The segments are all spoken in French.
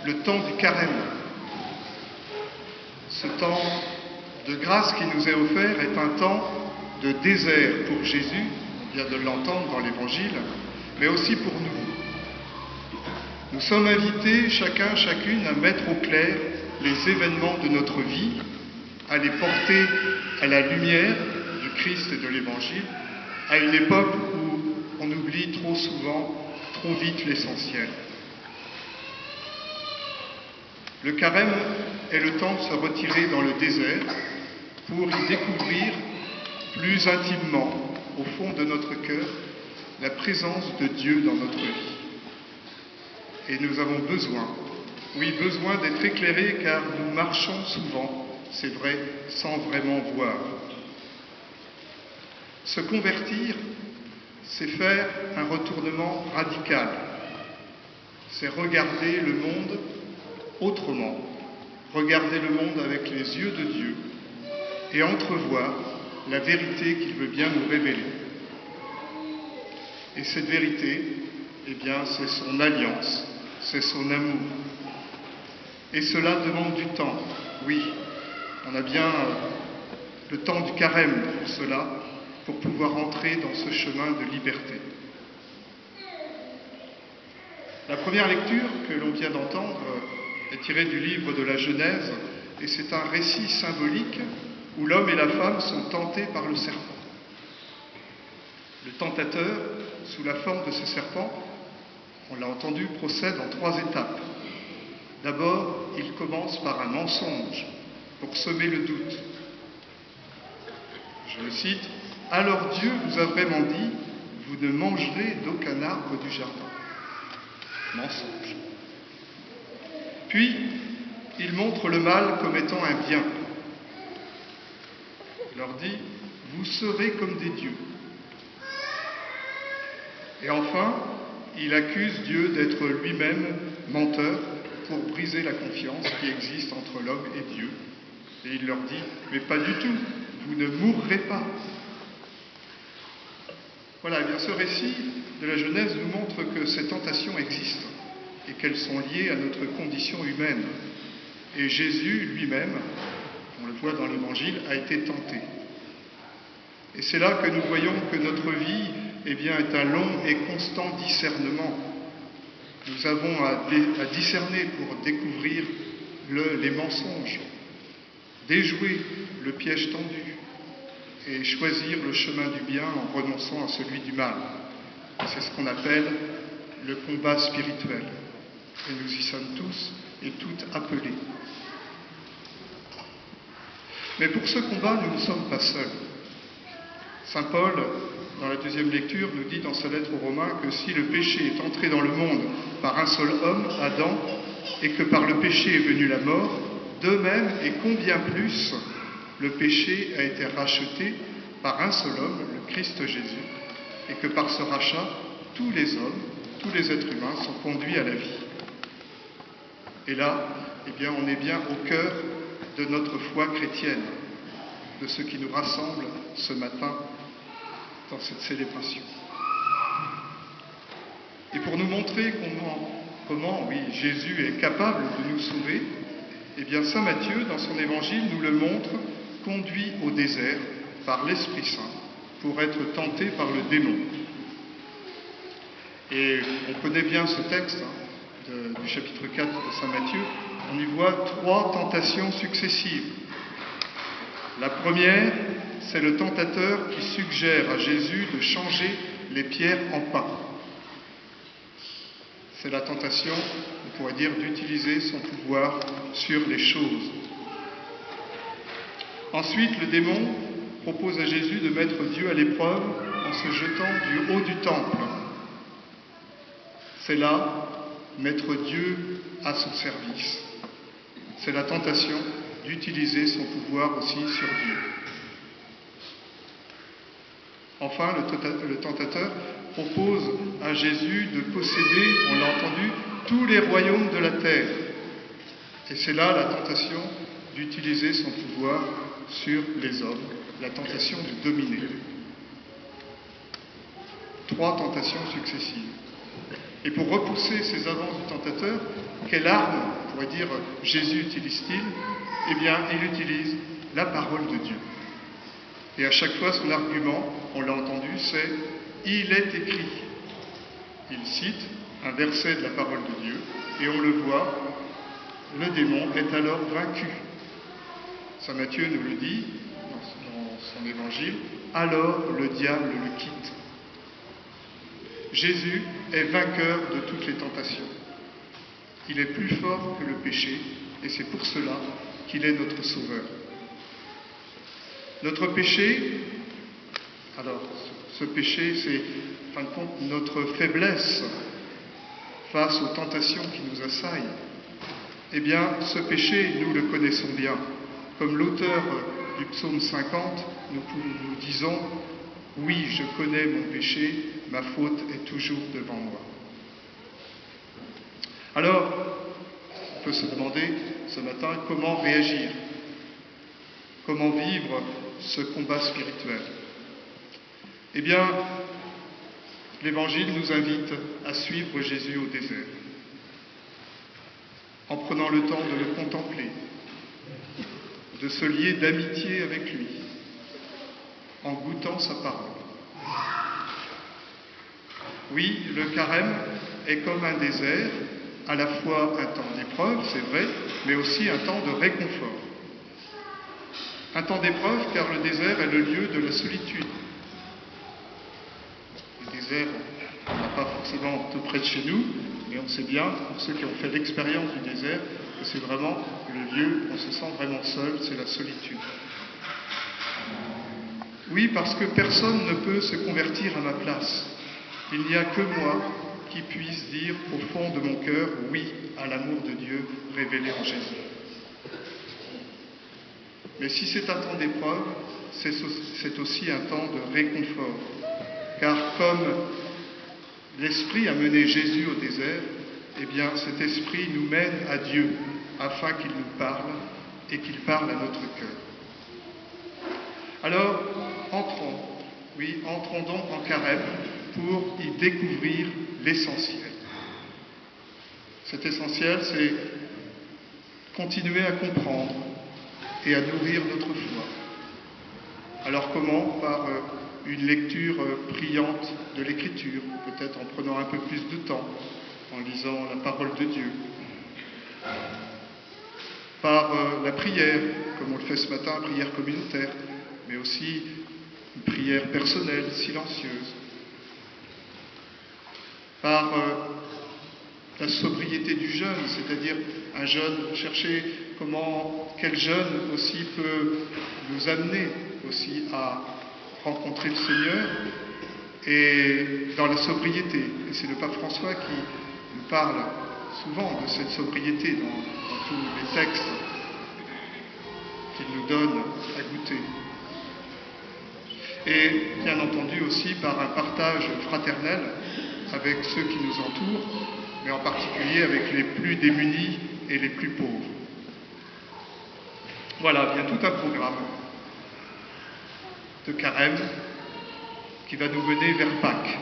le temps du carême. Ce temps de grâce qui nous est offert est un temps de désert pour Jésus, on vient de l'entendre dans l'Évangile, mais aussi pour nous. Nous sommes invités, chacun, chacune, à mettre au clair les événements de notre vie, à les porter à la lumière du Christ et de l'Évangile, à une époque où on oublie trop souvent, trop vite l'essentiel. Le carême est le temps de se retirer dans le désert pour y découvrir plus intimement, au fond de notre cœur, la présence de Dieu dans notre vie. Et nous avons besoin d'être éclairés car nous marchons souvent, c'est vrai, sans vraiment voir. Se convertir, c'est faire un retournement radical. C'est regarder le monde autrement, regarder le monde avec les yeux de Dieu et entrevoir la vérité qu'il veut bien nous révéler. Et cette vérité, eh bien, c'est son alliance, c'est son amour. Et cela demande du temps. Oui, on a bien le temps du carême pour cela, pour pouvoir entrer dans ce chemin de liberté. La première lecture que l'on vient d'entendre est tirée du livre de la Genèse, et c'est un récit symbolique où l'homme et la femme sont tentés par le serpent. Le tentateur, sous la forme de ce serpent, on l'a entendu, procède en 3 étapes. D'abord, il commence par un mensonge pour semer le doute. Je le cite, « Alors Dieu vous a vraiment dit, vous ne mangerez d'aucun arbre du jardin. » Mensonge. Puis, il montre le mal comme étant un bien. Il leur dit, « Vous serez comme des dieux. » Et enfin, il accuse Dieu d'être lui-même menteur pour briser la confiance qui existe entre l'homme et Dieu. Et il leur dit, « Mais pas du tout, vous ne mourrez pas. » Voilà, et bien ce récit de la Genèse nous montre que ces tentations existent et qu'elles sont liées à notre condition humaine. Et Jésus lui-même, on le voit dans l'Évangile, a été tenté. Et c'est là que nous voyons que notre vie eh bien, est un long et constant discernement. Nous avons à discerner pour découvrir les mensonges, déjouer le piège tendu et choisir le chemin du bien en renonçant à celui du mal. C'est ce qu'on appelle le combat spirituel. Et nous y sommes tous et toutes appelés. Mais pour ce combat, nous ne sommes pas seuls. Saint Paul, dans la 2e lecture, nous dit dans sa lettre aux Romains que si le péché est entré dans le monde par un seul homme, Adam, et que par le péché est venue la mort, de même, et combien plus, le péché a été racheté par un seul homme, le Christ Jésus, et que par ce rachat, tous les hommes, tous les êtres humains sont conduits à la vie. Et là, eh bien, on est bien au cœur de notre foi chrétienne, de ce qui nous rassemble ce matin dans cette célébration. Et pour nous montrer comment Jésus est capable de nous sauver, eh bien Saint Matthieu, dans son évangile, nous le montre, conduit au désert par l'Esprit Saint pour être tenté par le démon. Et on connaît bien ce texte du chapitre 4 de Saint Matthieu. On y voit 3 tentations successives. La première, c'est le tentateur qui suggère à Jésus de changer les pierres en pain. C'est la tentation, on pourrait dire, d'utiliser son pouvoir sur les choses. Ensuite, le démon propose à Jésus de mettre Dieu à l'épreuve en se jetant du haut du temple. C'est là mettre Dieu à son service. C'est la tentation d'utiliser son pouvoir aussi sur Dieu. Enfin, le tentateur propose à Jésus de posséder, on l'a entendu, tous les royaumes de la terre. Et c'est là la tentation d'utiliser son pouvoir sur les hommes, la tentation de dominer. 3 tentations successives. Et pour repousser ces avances du tentateur, quelle arme on pourrait dire, Jésus utilise-t-il? Eh bien, il utilise la parole de Dieu. Et à chaque fois, son argument, on l'a entendu, c'est « il est écrit ». Il cite un verset de la parole de Dieu, et on le voit, le démon est alors vaincu. Saint Matthieu nous le dit dans son évangile, « alors le diable le quitte ». Jésus est vainqueur de toutes les tentations. Il est plus fort que le péché, et c'est pour cela qu'il est notre sauveur. Notre péché, alors ce péché, c'est en fin de compte notre faiblesse face aux tentations qui nous assaillent. Eh bien, ce péché, nous le connaissons bien. Comme l'auteur du psaume 50, nous disons « Oui, je connais mon péché, ma faute est toujours devant moi ». Alors, on peut se demander ce matin comment réagir, comment vivre ce combat spirituel. Eh bien, l'Évangile nous invite à suivre Jésus au désert, en prenant le temps de le contempler, de se lier d'amitié avec lui, en goûtant sa parole. Oui, le carême est comme un désert, à la fois un temps d'épreuve, c'est vrai, mais aussi un temps de réconfort. Un temps d'épreuve car le désert est le lieu de la solitude. Le désert, on n'a pas forcément tout près de chez nous, mais on sait bien, pour ceux qui ont fait l'expérience du désert, que c'est vraiment le lieu où on se sent vraiment seul, c'est la solitude. Oui, parce que personne ne peut se convertir à ma place. Il n'y a que moi qui puisse dire au fond de mon cœur oui à l'amour de Dieu révélé en Jésus. Mais si c'est un temps d'épreuve, c'est aussi un temps de réconfort. Car comme l'Esprit a mené Jésus au désert, eh bien cet Esprit nous mène à Dieu afin qu'il nous parle et qu'il parle à notre cœur. Alors, entrons donc en carême pour y découvrir l'essentiel. Cet essentiel, c'est continuer à comprendre et à nourrir notre foi. Alors comment? Par une lecture priante de l'Écriture, peut-être en prenant un peu plus de temps, en lisant la parole de Dieu. Par la prière, comme on le fait ce matin, prière communautaire, mais aussi une prière personnelle, silencieuse. Par la sobriété du jeûne, c'est-à-dire un jeûne, chercher quel jeûne aussi peut nous amener aussi à rencontrer le Seigneur et dans la sobriété. Et c'est le pape François qui nous parle souvent de cette sobriété dans tous les textes qu'il nous donne à goûter. Et bien entendu aussi par un partage fraternel avec ceux qui nous entourent, mais en particulier avec les plus démunis et les plus pauvres. Voilà, bien tout un programme de carême qui va nous mener vers Pâques.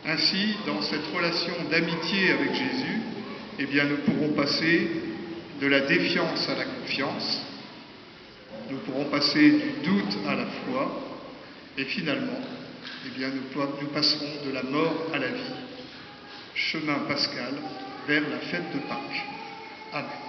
Ainsi, dans cette relation d'amitié avec Jésus, eh bien, nous pourrons passer de la défiance à la confiance, nous pourrons passer du doute à la foi, et finalement, eh bien, nous passerons de la mort à la vie. Chemin pascal vers la fête de Pâques. Amen.